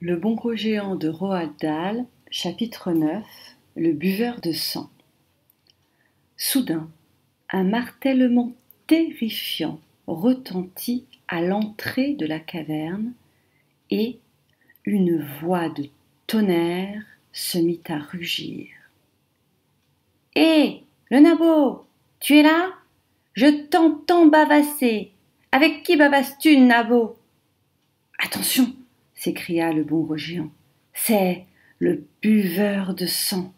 Le bon gros géant de Roald Dahl, chapitre 9. Le buveur de sang. Soudain, un martèlement terrifiant retentit à l'entrée de la caverne et une voix de tonnerre se mit à rugir. « Hé, le nabot, tu es là? Je t'entends bavasser. Avec qui bavasses-tu, nabot ?»« Attention !» s'écria le bon gros géant. « C'est le buveur de sang. »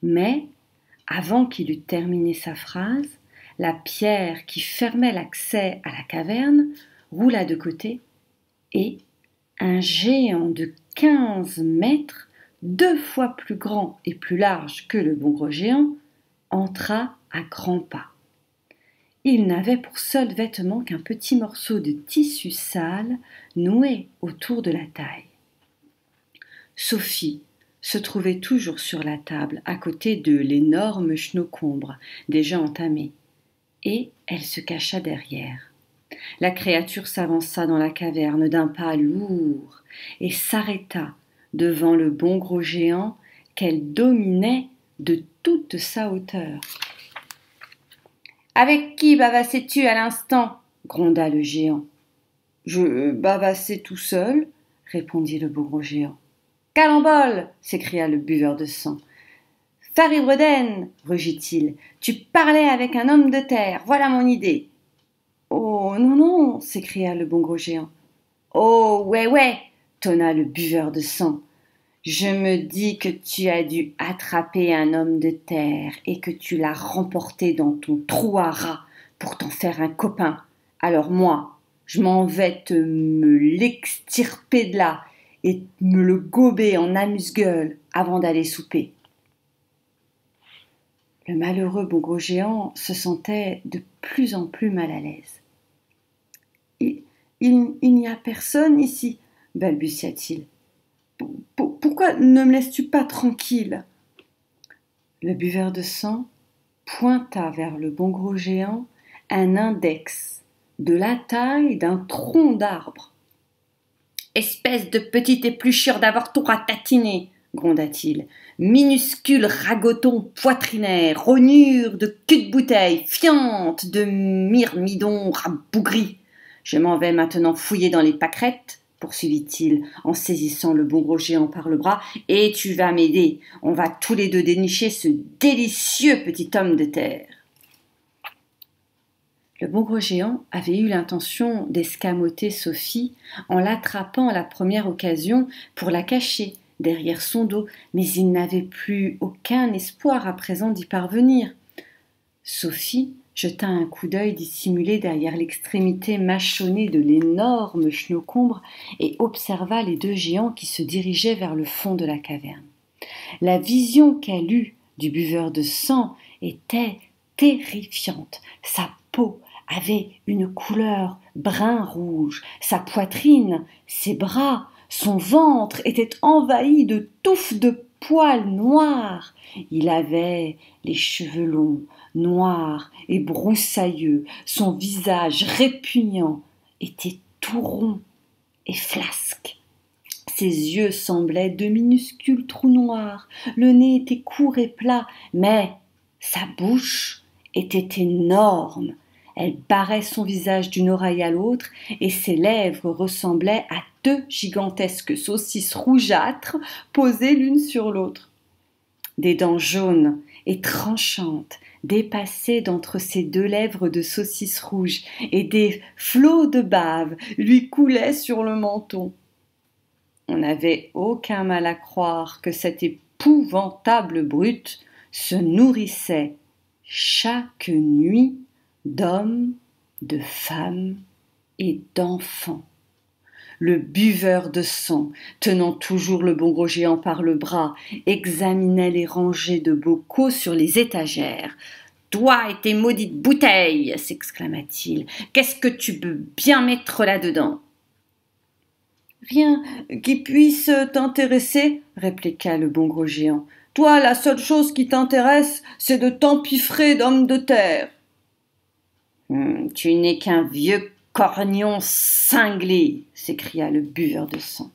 Mais, avant qu'il eût terminé sa phrase, la pierre qui fermait l'accès à la caverne roula de côté et un géant de 15 mètres, 2 fois plus grand et plus large que le bon gros géant, entra à grands pas. Il n'avait pour seul vêtement qu'un petit morceau de tissu sale noué autour de la taille. Sophie se trouvait toujours sur la table à côté de l'énorme chenocombre déjà entamé, et elle se cacha derrière. La créature s'avança dans la caverne d'un pas lourd et s'arrêta devant le bon gros géant qu'elle dominait de toute sa hauteur. « Avec qui bavassais-tu à l'instant ?» gronda le géant. « Je bavassais tout seul, » répondit le bon gros géant. « Calambole !» s'écria le buveur de sang. « Faribreden !» rugit-il. « Tu parlais avec un homme de terre, voilà mon idée. »« Oh, non, non !» s'écria le bon gros géant. « Oh, ouais, ouais !» tonna le buveur de sang. « Je me dis que tu as dû attraper un homme de terre et que tu l'as remporté dans ton trou à rats pour t'en faire un copain. Alors moi, je m'en vais me l'extirper de là et me le gober en amuse-gueule avant d'aller souper. » Le malheureux bon gros géant se sentait de plus en plus mal à l'aise. « Il n'y a personne ici, » balbutia-t-il. « Pourquoi ne me laisses-tu pas tranquille ?» Le buveur de sang pointa vers le bon gros géant un index de la taille d'un tronc d'arbre. « Espèce de petit éplucheur d'avorton ratatiné !» gronda-t-il. « Minuscule ragoton poitrinaire, rognure de cul de bouteille, fiente de myrmidon rabougri. Je m'en vais maintenant fouiller dans les pâquerettes, poursuivit-il en saisissant le bon gros géant par le bras, et tu vas m'aider. On va tous les deux dénicher ce délicieux petit homme de terre. » Le bon gros géant avait eu l'intention d'escamoter Sophie en l'attrapant à la première occasion pour la cacher derrière son dos, mais il n'avait plus aucun espoir à présent d'y parvenir. Sophie jeta un coup d'œil dissimulé derrière l'extrémité mâchonnée de l'énorme chenocombre et observa les deux géants qui se dirigeaient vers le fond de la caverne. La vision qu'elle eut du buveur de sang était terrifiante. Sa peau avait une couleur brun-rouge, sa poitrine, ses bras, son ventre étaient envahis de touffes de poils noirs. Il avait les cheveux longs, noirs et broussailleux. Son visage répugnant était tout rond et flasque. Ses yeux semblaient de minuscules trous noirs. Le nez était court et plat, mais sa bouche était énorme. Elle barrait son visage d'une oreille à l'autre et ses lèvres ressemblaient à 2 gigantesques saucisses rougeâtres posées l'une sur l'autre. Des dents jaunes et tranchantes dépassaient d'entre ses 2 lèvres de saucisses rouges et des flots de bave lui coulaient sur le menton. On n'avait aucun mal à croire que cette épouvantable brute se nourrissait chaque nuit d'hommes, de femmes et d'enfants. Le buveur de sang, tenant toujours le bon gros géant par le bras, examinait les rangées de bocaux sur les étagères. « Toi et tes maudites bouteilles !» s'exclama-t-il. « Qu'est-ce que tu peux bien mettre là-dedans ?» « Rien qui puisse t'intéresser, » répliqua le bon gros géant. « Toi, la seule chose qui t'intéresse, c'est de t'empiffrer d'hommes de terre. »« Tu n'es qu'un vieux corgnon cinglé !» s'écria le buveur de sang.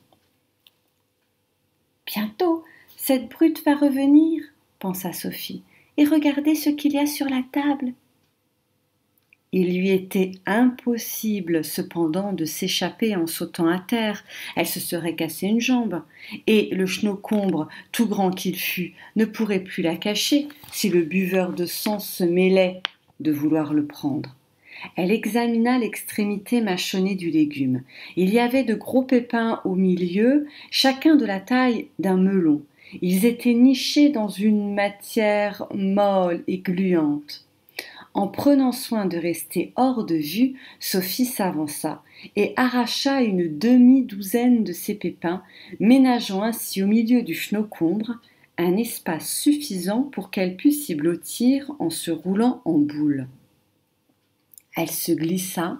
Bientôt, cette brute va revenir, pensa Sophie, et regardez ce qu'il y a sur la table. Il lui était impossible cependant de s'échapper en sautant à terre, elle se serait cassé une jambe, et le chenaucombre, tout grand qu'il fût, ne pourrait plus la cacher si le buveur de sang se mêlait de vouloir le prendre. Elle examina l'extrémité mâchonnée du légume. Il y avait de gros pépins au milieu, chacun de la taille d'un melon. Ils étaient nichés dans une matière molle et gluante. En prenant soin de rester hors de vue, Sophie s'avança et arracha une demi-douzaine de ces pépins, ménageant ainsi au milieu du chenaucombre un espace suffisant pour qu'elle puisse y blottir en se roulant en boule. Elle se glissa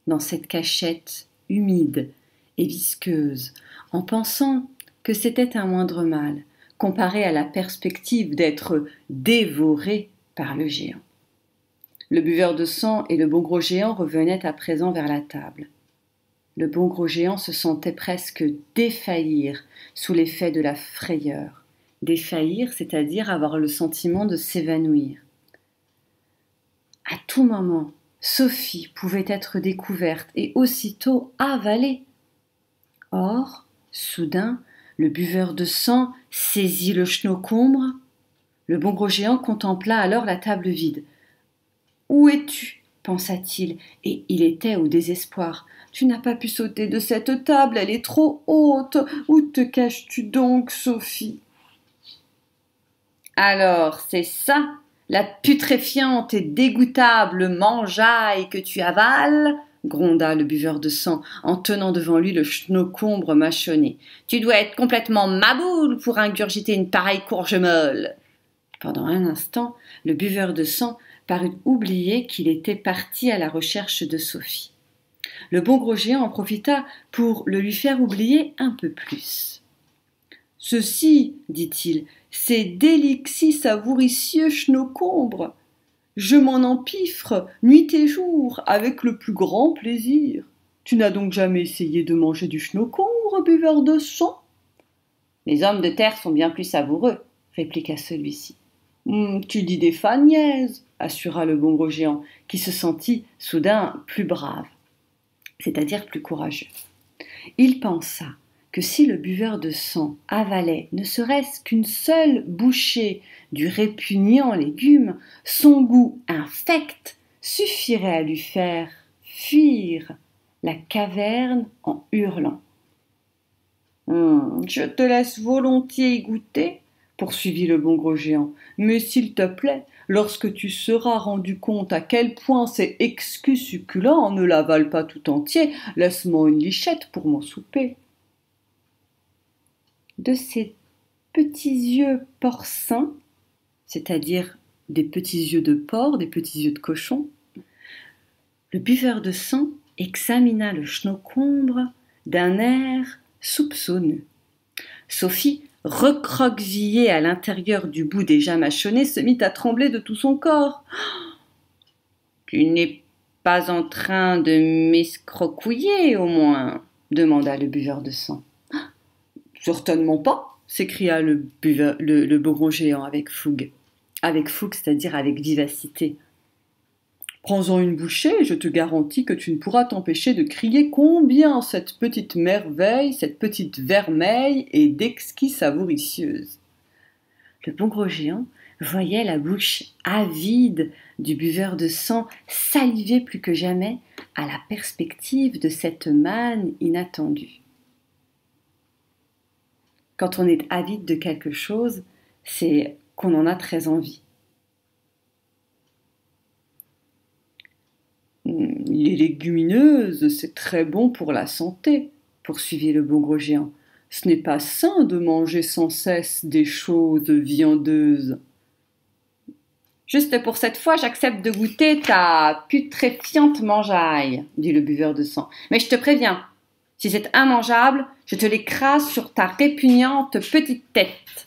dans cette cachette humide et visqueuse, en pensant que c'était un moindre mal, comparé à la perspective d'être dévorée par le géant. Le buveur de sang et le bon gros géant revenaient à présent vers la table. Le bon gros géant se sentait presque défaillir sous l'effet de la frayeur. Défaillir, c'est-à-dire avoir le sentiment de s'évanouir. À tout moment, Sophie pouvait être découverte et aussitôt avalée. Or, soudain, le buveur de sang saisit le chenaucombre. Le bon gros géant contempla alors la table vide. « Où es-tu » pensa-t-il, et il était au désespoir. « Tu n'as pas pu sauter de cette table, elle est trop haute. Où te caches-tu donc, Sophie ?»« Alors, c'est ça, la putréfiante et dégoûtable mangeaille que tu avales ?» gronda le buveur de sang en tenant devant lui le chenaucombre mâchonné. « Tu dois être complètement maboule pour ingurgiter une pareille courge molle. » Pendant un instant, le buveur de sang parut oublier qu'il était parti à la recherche de Sophie. Le bon gros géant en profita pour le lui faire oublier un peu plus. « Ceci, dit-il, c'est délixi savouricieux chenaucombre. Je m'en empiffre nuit et jour avec le plus grand plaisir. Tu n'as donc jamais essayé de manger du chenaucombre, buveur de sang ?»« Les hommes de terre sont bien plus savoureux, » répliqua celui-ci. « Tu dis des faniaises, » assura le bon gros géant, qui se sentit soudain plus brave, c'est-à-dire plus courageux. Il pensa que si le buveur de sang avalait ne serait-ce qu'une seule bouchée du répugnant légume, son goût infect suffirait à lui faire fuir la caverne en hurlant. « Je te laisse volontiers y goûter, » poursuivit le bon gros géant, « mais s'il te plaît, lorsque tu seras rendu compte à quel point c'est exquis succulent, ne l'avale pas tout entier, laisse-moi une lichette pour mon souper. » De ses petits yeux porcins, c'est-à-dire des petits yeux de porc, des petits yeux de cochon, le buveur de sang examina le chenaucombre d'un air soupçonneux. Sophie, recroquevillée à l'intérieur du bout déjà mâchonné, se mit à trembler de tout son corps. « Tu n'es pas en train de m'escrocouiller, au moins ?» demanda le buveur de sang. « Certainement pas !» s'écria le beau gros géant avec fougue. Avec fougue, c'est-à-dire avec vivacité. « Prends-en une bouchée et je te garantis que tu ne pourras t'empêcher de crier combien cette petite merveille, cette petite vermeille est d'exquis savouricieuse. » Le bon gros géant voyait la bouche avide du buveur de sang saliver plus que jamais à la perspective de cette manne inattendue. Quand on est avide de quelque chose, c'est qu'on en a très envie. Les légumineuses, c'est très bon pour la santé, poursuivit le bon gros géant. Ce n'est pas sain de manger sans cesse des choses viandeuses. Juste pour cette fois, j'accepte de goûter ta putréfiante mangeaille, dit le buveur de sang. Mais je te préviens, si c'est immangeable, je te l'écrase sur ta répugnante petite tête.